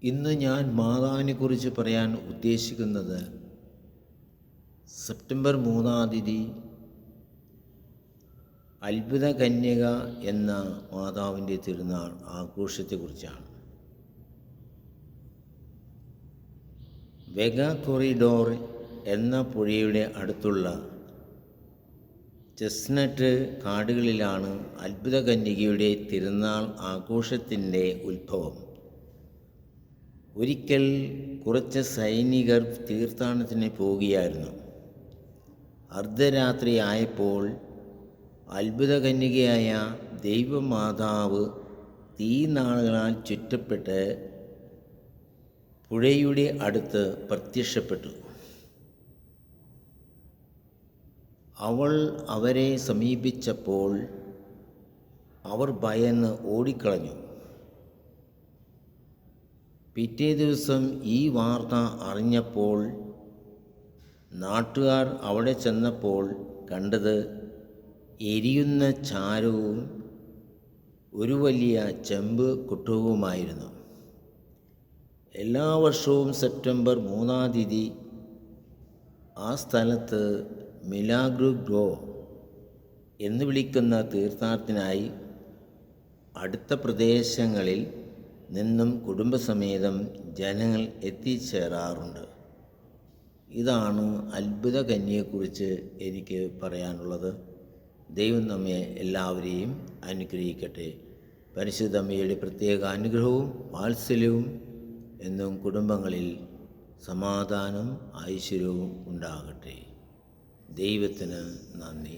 ഇന്ന് ഞാൻ മാതാവിനെക്കുറിച്ച് പറയാൻ ഉദ്ദേശിക്കുന്നത് സെപ്റ്റംബർ 3-ാം തീയതി അത്ഭുത കന്യക എന്ന മാതാവിൻ്റെ തിരുനാൾ ആഘോഷത്തെക്കുറിച്ചാണ്. വെഗ കൊറിഡോർ എന്ന പുഴയുടെ അടുത്തുള്ള ചെസ്നട്ട് കാടുകളിലാണ് അത്ഭുത കന്യകയുടെ തിരുനാൾ ആഘോഷത്തിൻ്റെ ഉത്ഭവം. ഒരിക്കൽ കുറച്ച് സൈനികർ തീർത്ഥാടനത്തിന് പോവുകയായിരുന്നു. അർദ്ധരാത്രി ആയപ്പോൾ അത്ഭുത കന്യകയായ ദൈവമാതാവ് തീനാളുകളാൽ ചുറ്റപ്പെട്ട് പുഴയുടെ അടുത്ത് പ്രത്യക്ഷപ്പെട്ടു. അവൾ അവരെ സമീപിച്ചപ്പോൾ അവർ ഭയന്ന് ഓടിക്കളഞ്ഞു. പിറ്റേ ദിവസം ഈ വാർത്ത അറിഞ്ഞപ്പോൾ നാട്ടുകാർ അവിടെ ചെന്നപ്പോൾ കണ്ടത് എരിയുന്ന ചാരവും ഒരു വലിയ ചെമ്പ് കുട്ടവുമായിരുന്നു. എല്ലാ വർഷവും സെപ്റ്റംബർ 3-ാം തീയതി ആ സ്ഥലത്ത് മിലാഗ്രോ എന്ന് വിളിക്കുന്ന തീർത്ഥാടനത്തിനായി അടുത്ത പ്രദേശങ്ങളിൽ നിന്നും കുടുംബസമേതം ജനങ്ങൾ എത്തിച്ചേരാറുണ്ട്. ഇതാണ് അത്ഭുത കന്യകയെക്കുറിച്ച് എനിക്ക് പറയാനുള്ളത്. ദൈവം നമ്മെ എല്ലാവരെയും അനുഗ്രഹിക്കട്ടെ. പരിശുദ്ധ അമ്മയുടെ പ്രത്യേക അനുഗ്രഹവും വാത്സല്യവും എന്നും കുടുംബങ്ങളിൽ സമാധാനം ഐശ്വര്യവും ഉണ്ടാകട്ടെ. ദൈവത്തിന് നന്ദി.